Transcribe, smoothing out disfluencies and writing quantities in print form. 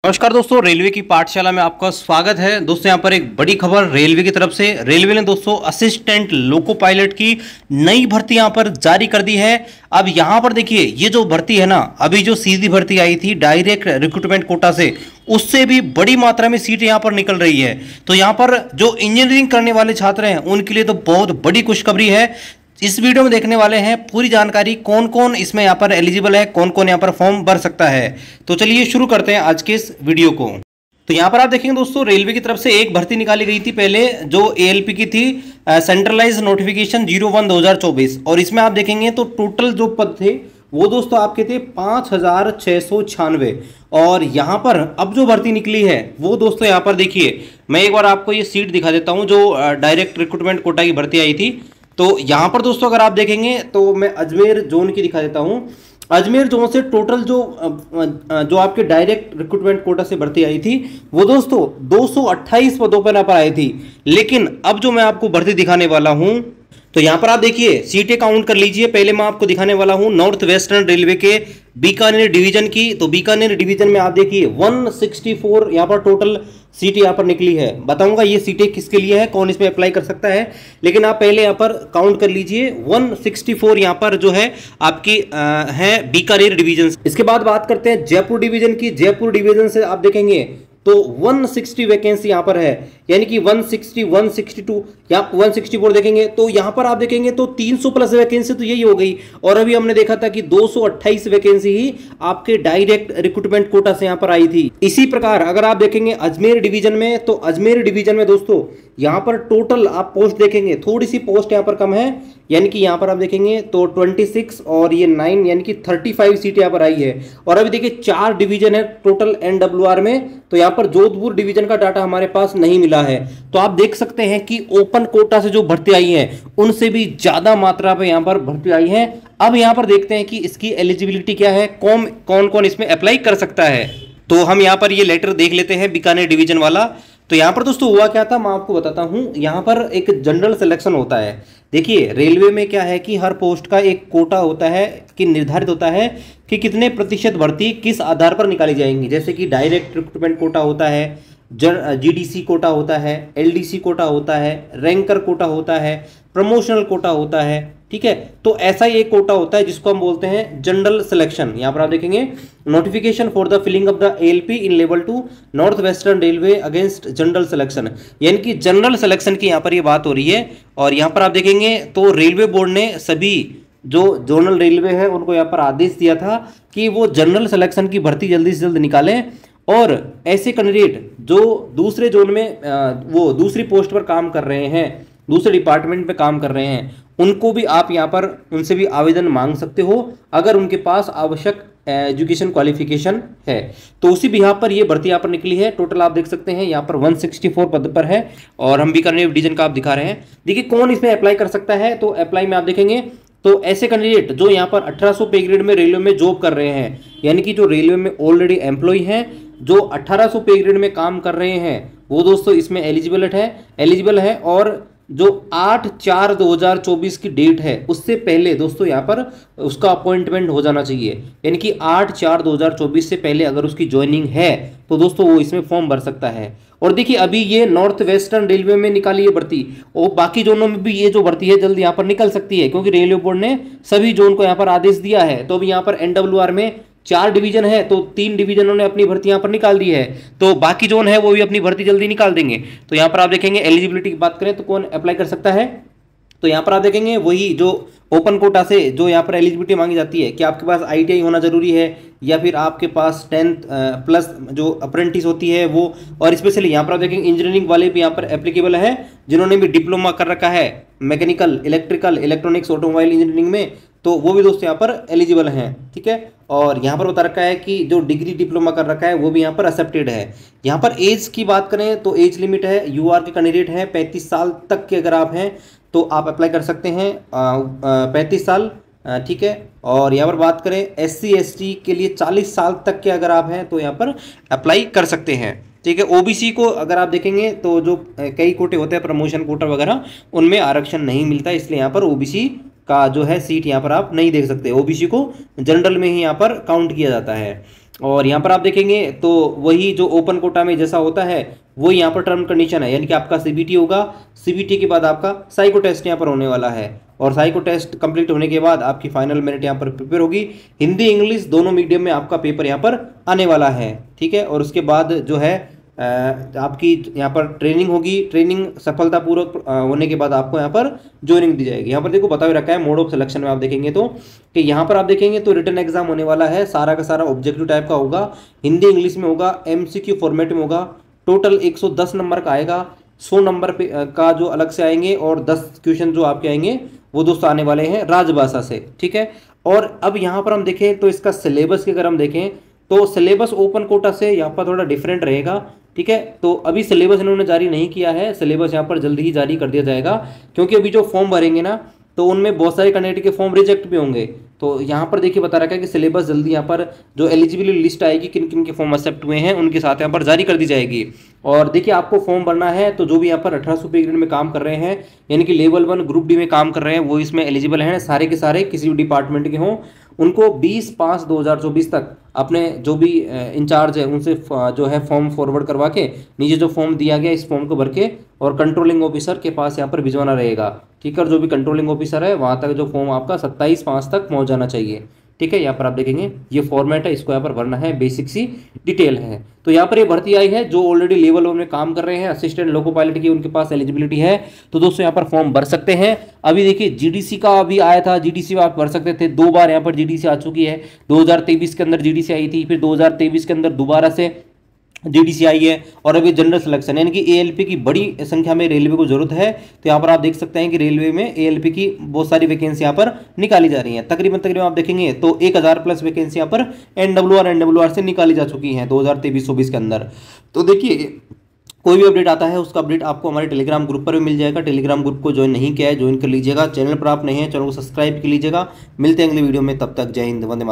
नमस्कार दोस्तों, रेलवे की पाठशाला में आपका स्वागत है। दोस्तों यहाँ पर एक बड़ी खबर रेलवे की तरफ से। रेलवे ने दोस्तों असिस्टेंट लोको पायलट की नई भर्ती यहाँ पर जारी कर दी है। अब यहाँ पर देखिए, ये जो भर्ती है ना, अभी जो सीधी भर्ती आई थी डायरेक्ट रिक्रूटमेंट कोटा से, उससे भी बड़ी मात्रा में सीट यहाँ पर निकल रही है। तो यहाँ पर जो इंजीनियरिंग करने वाले छात्र हैं उनके लिए तो बहुत बड़ी खुशखबरी है। इस वीडियो में देखने वाले हैं पूरी जानकारी, कौन कौन इसमें यहाँ पर एलिजिबल है, कौन कौन यहाँ पर फॉर्म भर सकता है। तो चलिए शुरू करते हैं आज के इस वीडियो को। तो यहाँ पर आप देखेंगे दोस्तों, रेलवे की तरफ से एक भर्ती निकाली गई थी पहले, जो एएलपी की थी, सेंट्रलाइज नोटिफिकेशन 01/2024। और इसमें आप देखेंगे तो टोटल जो पद थे वो दोस्तों आपके थे 5696। और यहाँ पर अब जो भर्ती निकली है वो दोस्तों यहाँ पर देखिए, मैं एक बार आपको ये सीट दिखा देता हूँ जो डायरेक्ट रिक्रूटमेंट कोटा की भर्ती आई थी। तो यहाँ पर दोस्तों अगर आप देखेंगे तो मैं अजमेर जोन की दिखा देता हूँ। अजमेर जोन से टोटल जो आपके डायरेक्ट रिक्रूटमेंट कोटा से भर्ती आई थी वो दोस्तों 228 पदों पर आई थी। लेकिन अब जो मैं आपको भर्ती दिखाने वाला हूँ, तो यहाँ पर आप देखिए सीटें काउंट कर लीजिए। पहले मैं आपको दिखाने वाला हूँ नॉर्थ वेस्टर्न रेलवे के बीकानेर डिवीजन की। तो बीकानेर डिवीजन में आप देखिए 164 यहाँ पर टोटल सीट यहाँ पर निकली है। बताऊंगा ये सीटें किसके लिए है, कौन इसमें अप्लाई कर सकता है, लेकिन आप पहले यहाँ पर काउंट कर लीजिए। 164 यहाँ पर जो है आपकी है बीकानेर डिवीजन। इसके बाद बात करते हैं जयपुर डिवीजन की। जयपुर डिवीजन से आप देखेंगे तो 160 वैकेंसी यहाँ पर है, यानी कि 160, 162 या 164 देखेंगे तो यहाँ पर आप देखेंगे तो 300 प्लस वैकेंसी तो यही हो गई। और अभी हमने देखा था कि 228 वैकेंसी ही आपके डायरेक्ट रिक्रूटमेंट कोटा से यहाँ पर आई थी। इसी प्रकार अगर आप देखेंगे अजमेर डिवीजन में, तो अजमेर डिवीजन में दोस्तों यहाँ पर टोटल आप पोस्ट देखेंगे, थोड़ी सी पोस्ट यहाँ पर कम है, यानी कि यहाँ पर आप देखेंगे तो 26 और ये 9 यानी कि 35 सीट यहाँ पर आई है। और अभी देखिए 4 डिवीजन है टोटल एनडब्ल्यूआर में, तो यहाँ पर जोधपुर डिवीजन का डाटा हमारे पास नहीं मिला है। तो आप देख सकते हैं कि ओपन कोटा से जो भर्ती आई है उनसे भी ज्यादा मात्रा में यहाँ पर भर्ती आई है। अब यहाँ पर देखते हैं कि इसकी एलिजिबिलिटी क्या है, कौन कौन इसमें अप्लाई कर सकता है। तो हम यहाँ पर ये लेटर देख लेते हैं बीकानेर डिवीजन वाला। तो यहाँ पर दोस्तों हुआ क्या था मैं आपको बताता हूँ। यहाँ पर एक जनरल सिलेक्शन होता है। देखिए रेलवे में क्या है कि हर पोस्ट का एक कोटा होता है कि निर्धारित होता है कि कितने प्रतिशत भर्ती किस आधार पर निकाली जाएंगी। जैसे कि डायरेक्ट रिक्रूटमेंट कोटा होता है, जीडीसी कोटा होता है, एलडीसी कोटा होता है, रैंकर कोटा होता है, प्रमोशनल कोटा होता है, ठीक है। तो ऐसा ही एक कोटा होता है जिसको हम बोलते हैं जनरल सिलेक्शन। यहाँ पर आप देखेंगे notification for the filling of the ALP in level 2 north western railway against general selection, यानी कि जनरल सिलेक्शन की यहाँ पर ये बात हो रही है। और यहाँ पर आप देखेंगे तो रेलवे बोर्ड ने सभी जो जोनल रेलवे है उनको यहाँ पर आदेश दिया था कि वो जनरल सिलेक्शन की भर्ती जल्दी से जल्द निकालें। और ऐसे कैंडिडेट जो दूसरे जोन में वो दूसरी पोस्ट पर काम कर रहे हैं, दूसरे डिपार्टमेंट में काम कर रहे हैं, उनको भी आप यहाँ पर उनसे भी आवेदन मांग सकते हो अगर उनके पास आवश्यक एजुकेशन क्वालिफिकेशन है। तो उसी भी यहाँ पर ये भर्ती यहाँ पर निकली है। टोटल आप देख सकते हैं यहाँ पर 164 पद पर है। और हम बीकानेर डिवीजन का आप दिखा रहे हैं। देखिए कौन इसमें अप्लाई कर सकता है। तो अप्लाई में आप देखेंगे तो ऐसे कैंडिडेट जो यहाँ पर 1800 पे ग्रेड में रेलवे में जॉब कर रहे हैं, यानी कि जो रेलवे में ऑलरेडी एम्प्लॉय हैं, जो 1800 पे ग्रेड में काम कर रहे हैं, वो दोस्तों इसमें एलिजिबल है। और जो 8/4/2024 की डेट है उससे पहले दोस्तों यहाँ पर उसका अपॉइंटमेंट हो जाना चाहिए, यानी कि 8/4/2024 से पहले अगर उसकी ज्वाइनिंग है तो दोस्तों वो इसमें फॉर्म भर सकता है। और देखिए अभी ये नॉर्थ वेस्टर्न रेलवे में निकाली है भर्ती, और बाकी जोनों में भी ये जो भर्ती है जल्द यहाँ पर निकल सकती है, क्योंकि रेलवे बोर्ड ने सभी जोन को यहाँ पर आदेश दिया है। तो अभी यहाँ पर एनडब्ल्यूआर में 4 डिवीजन है, तो 3 डिवीजनों ने अपनी भर्ती यहाँ पर निकाल दी है, तो बाकी जोन है वो भी अपनी भर्ती जल्दी निकाल देंगे। तो यहाँ पर आप देखेंगे एलिजिबिलिटी की बात करें तो कौन अप्लाई कर सकता है। तो यहाँ पर आप देखेंगे वही जो ओपन कोटा से जो यहाँ पर एलिजिबिलिटी मांगी जाती है कि आपके पास आईटीआई होना जरूरी है, या फिर आपके पास 10th प्लस जो अप्रेंटिस होती है वो। और स्पेशली यहाँ पर आप देखेंगे इंजीनियरिंग वाले भी यहाँ पर एप्लीकेबल है, जिन्होंने भी डिप्लोमा कर रखा है mechanical, electrical, electronics, automobile engineering में, तो वो भी दोस्तों यहाँ पर एलिजिबल हैं, ठीक है। और यहाँ पर बता रखा है कि जो डिग्री डिप्लोमा कर रखा है वो भी यहाँ पर एक्सेप्टेड है। यहाँ पर एज की बात करें तो एज लिमिट है, यूआर के कैंडिडेट हैं 35 साल तक के अगर आप हैं तो आप अप्लाई कर सकते हैं, 35 साल, ठीक है। और यहाँ पर बात करें SC ST के लिए 40 साल तक के अगर आप हैं तो यहाँ पर अप्लाई कर सकते हैं, ठीक है। ओबीसी को अगर आप देखेंगे तो जो कई कोटे होते हैं प्रमोशन कोटा वगैरह, उनमें आरक्षण नहीं मिलता, इसलिए यहाँ पर ओबीसी का जो है सीट यहाँ पर आप नहीं देख सकते। ओबीसी को जनरल में ही यहाँ पर काउंट किया जाता है। और यहाँ पर आप देखेंगे तो वही जो ओपन कोटा में जैसा होता है वो यहाँ पर टर्म कंडीशन है, यानी कि आपका सीबीटी होगा, सीबीटी के बाद आपका साइको टेस्ट यहाँ पर होने वाला है, और साइको टेस्ट कंप्लीट होने के बाद आपकी फाइनल मेरिट यहाँ पर प्रिपेयर होगी। हिंदी इंग्लिश दोनों मीडियम में आपका पेपर यहाँ पर आने वाला है, ठीक है। और उसके बाद जो है आपकी यहाँ पर ट्रेनिंग होगी, ट्रेनिंग सफलतापूर्वक होने के बाद आपको यहाँ पर ज्वाइनिंग दी जाएगी। यहाँ पर देखो बता रखा है मोड ऑफ सिलेक्शन में आप देखेंगे तो कि यहाँ पर आप देखेंगे तो रिटन एग्जाम होने वाला है, सारा का सारा ऑब्जेक्टिव टाइप का होगा, हिंदी इंग्लिश में होगा, एमसीक्यू फॉर्मेट में होगा, टोटल 110 नंबर का आएगा, 100 नंबर पे का जो अलग से आएंगे और 10 क्वेश्चन जो आपके आएंगे वो दोस्तों आने वाले हैं राजभाषा से, ठीक है। और अब यहाँ पर हम देखें तो इसका सिलेबस की अगर हम देखें तो सिलेबस ओपन कोटा से यहाँ पर थोड़ा डिफरेंट रहेगा, ठीक है। तो अभी सिलेबस इन्होंने जारी नहीं किया है, सिलेबस यहाँ पर जल्दी ही जारी कर दिया जाएगा, क्योंकि अभी जो फॉर्म भरेंगे ना तो उनमें बहुत सारे कैंडिडेट के फॉर्म रिजेक्ट भी होंगे। तो यहाँ पर देखिए बता रखा है कि सिलेबस जल्दी यहाँ पर जो एलिजिबिलिटी लिस्ट आएगी किन किन के फॉर्म एक्सेप्ट हुए हैं उनके साथ यहाँ पर जारी कर दी जाएगी। और देखिए आपको फॉर्म भरना है तो जो भी यहाँ पर 1800 पे ग्रेड में काम कर रहे हैं, यानी कि लेवल 1 ग्रुप डी में काम कर रहे हैं, वो इसमें एलिजिबल हैं, सारे के सारे किसी भी डिपार्टमेंट के हों, उनको 20/5/2024 तक अपने जो भी इंचार्ज है उनसे जो है फॉर्म फॉरवर्ड करवा के नीचे जो फॉर्म दिया गया इस फॉर्म को भर के और कंट्रोलिंग ऑफिसर के पास यहाँ पर भिजवाना रहेगा, ठीक है। और जो भी कंट्रोलिंग ऑफिसर है वहाँ तक जो फॉर्म आपका 27/5 तक पहुँच जाना चाहिए, ठीक है। यहाँ पर आप देखेंगे ये फॉर्मेट है, इसको यहाँ पर भरना है, बेसिक सी डिटेल है। तो यहाँ पर ये भर्ती आई है जो ऑलरेडी लेवल 1 में काम कर रहे हैं, असिस्टेंट लोको पायलट की उनके पास एलिजिबिलिटी है, तो दोस्तों यहाँ पर फॉर्म भर सकते हैं। अभी देखिए जीडीसी का अभी आया था, जीडीसी में आप भर सकते थे, 2 बार यहाँ पर जीडीसी आ चुकी है, 2023 के अंदर जीडीसी आई थी, फिर 2023 के अंदर दोबारा से जीडीसी आई है, और अभी जनरल सिलेक्शन यानी कि एएलपी की बड़ी संख्या में रेलवे को जरूरत है। तो यहाँ पर आप देख सकते हैं कि रेलवे में एएलपी की बहुत सारी वैकेंसी यहाँ पर निकाली जा रही हैं, तकरीबन आप देखेंगे तो 1000 प्लस वैकेंसी यहाँ पर एनडब्ल्यूआर से निकाली जा चुकी हैं 2023-24 के अंदर। तो देखिए कोई भी अपडेट आता है उसका अपडेट आपको हमारे टेलीग्राम ग्रुप पर भी मिल जाएगा, टेलीग्राम ग्रुप को ज्वाइन नहीं किया है ज्वाइन कर लीजिएगा, चैनल पर आप नहीं है चैनल को सब्सक्राइब कर लीजिएगा। मिलते हैं अगली वीडियो में, तब तक जय हिंद, वंदे मातरम।